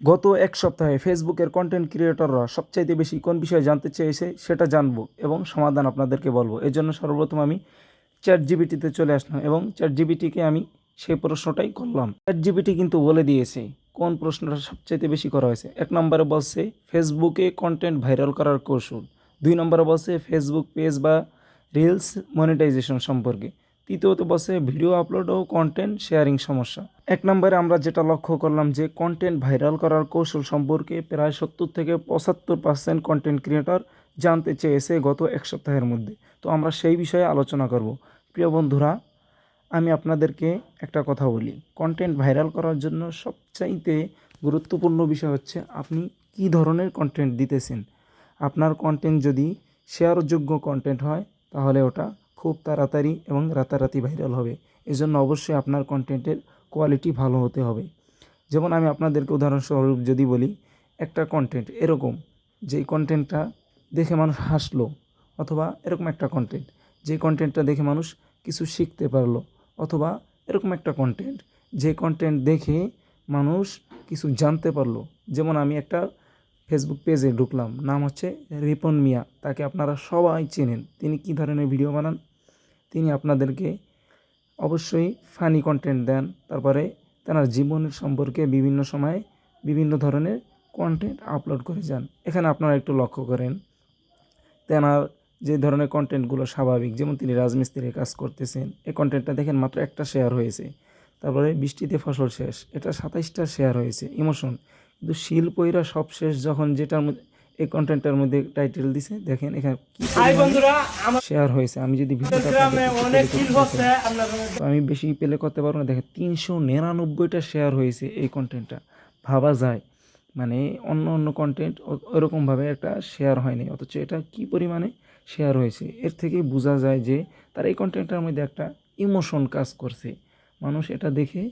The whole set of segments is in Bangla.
গত এক সপ্তাহে ফেসবুকের কন্টেন্ট ক্রিয়েটররা সবচাইতে বেশি কোন বিষয়ে জানতে চেয়েছে সেটা জানবো এবং সমাধান আপনাদেরকে বলবো। এর জন্য সর্বপ্রথম আমি চ্যাট জিপিটিতে চলে আসলাম এবং চ্যাট জিপিটিকে আমি সেই প্রশ্নটাই করলাম। চ্যাট জিপিটি কিন্তু বলে দিয়েছে কোন প্রশ্নটা সবচাইতে বেশি করা হয়েছে। 1 নম্বরে বলছে ফেসবুকে কন্টেন্ট ভাইরাল করার কৌশল। 2 নম্বরে বলছে ফেসবুক পেজ বা রিলস মনিটাইজেশন সম্পর্কে। তৃতীয়ত বলছে ভিডিও আপলোড ও কন্টেন্ট শেয়ারিং সমস্যা। 1 নম্বরে আমরা যেটা লক্ষ্য করলাম যে কন্টেন্ট ভাইরাল করার কৌশল সম্পর্কে প্রায় 70 থেকে 75% কন্টেন্ট ক্রিয়েটর জানতে চেয়েছে গত এক সপ্তাহের মধ্যে। তো আমরা সেই বিষয়ে আলোচনা করব। প্রিয় বন্ধুরা, আমি আপনাদেরকে একটা কথা বলি, কন্টেন্ট ভাইরাল করার জন্য সবচাইতে গুরুত্বপূর্ণ বিষয় হচ্ছে আপনি কী ধরনের কন্টেন্ট দিতেছেন। আপনার কন্টেন্ট যদি শেয়ারযোগ্য কন্টেন্ট হয় তাহলে ওটা খুব তাড়াতাড়ি এবং রাতারাতি ভাইরাল হবে। এজন্য অবশ্যই আপনার কন্টেন্টের কোয়ালিটি ভালো হতে হবে। যেমন আমি আপনাদেরকে উদাহরণস্বরূপ যদি বলি, একটা কন্টেন্ট এরকম যেই কন্টেন্টটা দেখে মানুষ হাসলো, অথবা এরকম একটা কন্টেন্ট যেই কন্টেন্টটা দেখে মানুষ কিছু শিখতে পারলো, অথবা এরকম একটা কন্টেন্ট যে কন্টেন্ট দেখে মানুষ কিছু জানতে পারলো। যেমন আমি একটা ফেসবুক পেজে ঢুকলাম, নাম হচ্ছে রিপন মিয়া। তাকে আপনারা সবাই চেনেন। তিনি কী ধরনের ভিডিও বানান? তিনি আপনাদেরকে অবশ্যই ফানি কন্টেন্ট দেন, তারপরে তেনার জীবনের সম্পর্কে বিভিন্ন সময়ে বিভিন্ন ধরনের কন্টেন্ট আপলোড করে যান। এখানে আপনারা একটু লক্ষ্য করেন, তেনার যে ধরনের কন্টেন্টগুলো স্বাভাবিক, যেমন তিনি রাজমিস্ত্রির কাজ করতেছেন, এই কন্টেন্টটা দেখেন মাত্র একটা শেয়ার হয়েছে। তারপরে বৃষ্টিতে ফসল শেষ, এটা 27টা শেয়ার হয়েছে। ইমোশন, কিন্তু শিল্পীরা সব শেষ যখন যেটার মধ্যে এই কন্টেন্টটার মধ্যে টাইটেল দিছে, দেখেন এখানে কি শেয়ার হয়েছে। আমি যদি ভিডিওটা আমি বেশি প্লে করতে পারবো না, দেখেন 399টা শেয়ার হয়েছে এই কন্টেন্টটা। ভাবা যায় মানে অন্য কন্টেন্ট ওরকমভাবে একটা শেয়ার হয়নি, অথচ এটা কি পরিমাণে শেয়ার হয়েছে। এর থেকেই বোঝা যায় যে তার এই কন্টেন্টটার মধ্যে একটা ইমোশন কাজ করছে। মানুষ এটা দেখে,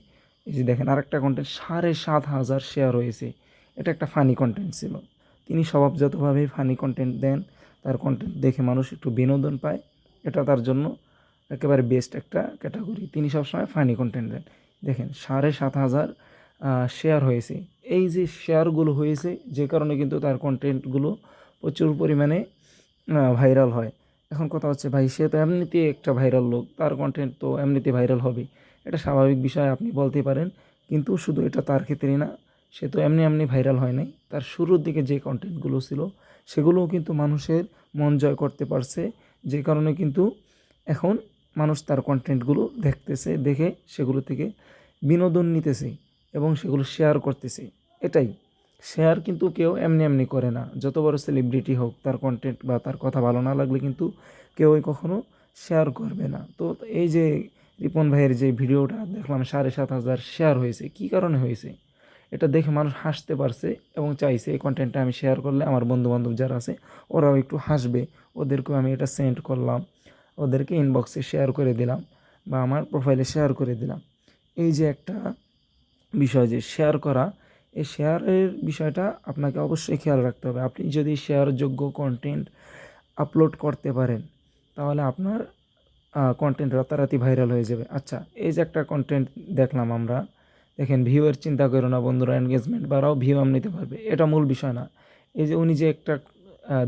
এই যে দেখেন আরেকটা কন্টেন্ট 7,500 শেয়ার হয়েছে। এটা একটা ফানি কন্টেন্ট ছিল। তিনি স্বভাবজাতভাবেই ফানি কন্টেন্ট দেন, তার কন্টেন্ট দেখে মানুষ একটু বিনোদন পায়, এটা তার জন্য একেবারে বেস্ট একটা ক্যাটাগরি। তিনি সবসময় ফানি কন্টেন্ট দেন। দেখেন 7,500 শেয়ার হয়েছে। এই যে শেয়ারগুলো হয়েছে, যে কারণে কিন্তু তার কন্টেন্টগুলো প্রচুর পরিমাণে ভাইরাল হয়। এখন কথা হচ্ছে, ভাই সে তো এমনিতে একটা ভাইরাল লোক, তার কন্টেন্ট তো এমনিতে ভাইরাল হবে, এটা স্বাভাবিক বিষয় আপনি বলতে পারেন। কিন্তু শুধু এটা তার ক্ষেত্রেই না, সে তো এমনি ভাইরাল হয় নাই। তার শুরুর দিকে যে কন্টেন্টগুলো ছিল সেগুলোও কিন্তু মানুষের মন জয় করতে পারছে, যে কারণে কিন্তু এখন মানুষ তার কন্টেন্টগুলো দেখতেছে, দেখে সেগুলো থেকে বিনোদন নিতেছে এবং সেগুলো শেয়ার করতেছে। এটাই শেয়ার কিন্তু কেউ এমনি করে না। যত বড় সেলিব্রিটি হোক, তার কন্টেন্ট বা তার কথা ভালো না লাগলে কিন্তু কেউই কখনো শেয়ার করবে না। তো এই যে রিপন ভাইয়ের যে ভিডিওটা দেখলাম 7,500 শেয়ার হয়েছে, কী কারণে হয়েছে? এটা দেখে মানুষ হাসতে পারছে এবং চাইছে এই কন্টেন্টটা আমি শেয়ার করলে আমার বন্ধুবান্ধব যারা আছে ওরাও একটু হাসবে, ওদেরকেও আমি এটা সেন্ড করলাম, ওদেরকে ইনবক্সে শেয়ার করে দিলাম বা আমার প্রোফাইলে শেয়ার করে দিলাম। এই যে একটা বিষয় যে শেয়ার করা, এই শেয়ারের বিষয়টা আপনাকে অবশ্যই খেয়াল রাখতে হবে। আপনি যদি শেয়ারযোগ্য কন্টেন্ট আপলোড করতে পারেন তাহলে আপনার কন্টেন্ট রাতারাতি ভাইরাল হয়ে যাবে। আচ্ছা, এই যে একটা কন্টেন্ট দেখলাম আমরা, দেখেন ভিউয়ের চিন্তা করো না বন্ধুরা, এনগেজমেন্ট বাড়াও, ভিউ নিতে পারবে, এটা মূল বিষয় না। এই যে উনি যে একটা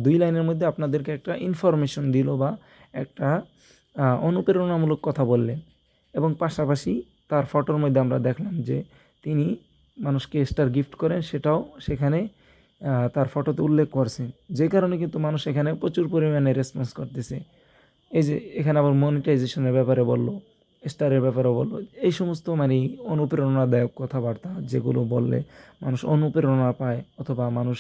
2 লাইনের মধ্যে আপনাদেরকে একটা ইনফরমেশন দিল বা একটা অনুপ্রেরণামূলক কথা বললেন, এবং পাশাপাশি তার ফটোর মধ্যে আমরা দেখলাম যে তিনি মানুষকে স্টার গিফট করেন, সেটাও সেখানে তার ফটোতে উল্লেখ করছেন, যে কারণে কিন্তু মানুষ এখানে প্রচুর পরিমাণে রেসপন্স করতেছে। এই যে এখানে আবার মনিটাইজেশনের ব্যাপারে বলল, স্টারের ব্যাপারে বলল, এই সমস্ত মানে অনুপ্রেরণাদায়ক কথাবার্তা যেগুলো বললে মানুষ অনুপ্রেরণা পায় অথবা মানুষ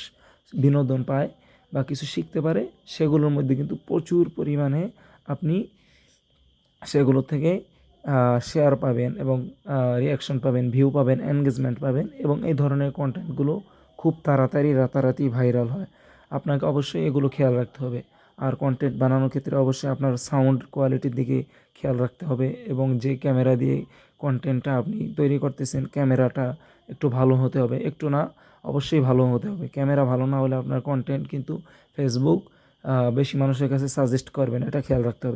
বিনোদন পায় বা কিছু শিখতে পারে, সেগুলোর মধ্যে কিন্তু প্রচুর পরিমাণে আপনি সেগুলো থেকে শেয়ার পাবেন এবং রিয়াকশন পাবেন, ভিউ পাবেন, এনগেজমেন্ট পাবেন, এবং এই ধরনের কন্টেন্টগুলো খুব তাড়াতাড়ি রাতারাতি ভাইরাল হয়। আপনাকে অবশ্যই এগুলো খেয়াল রাখতে হবে। আর কন্টেন্ট বানানোর ক্ষেত্রে অবশ্যই আপনার সাউন্ড কোয়ালিটির দিকে খেয়াল রাখতে হবে, এবং যে ক্যামেরা দিয়ে কন্টেন্টটা আপনি তৈরি করতেছেন ক্যামেরাটা একটু ভালো হতে হবে, একটু না অবশ্যই ভালো হতে হবে। ক্যামেরা ভালো না হলে আপনার কন্টেন্ট কিন্তু ফেসবুক বেশি মানুষের কাছে সাজেস্ট করবে না, এটা খেয়াল রাখতে হবে।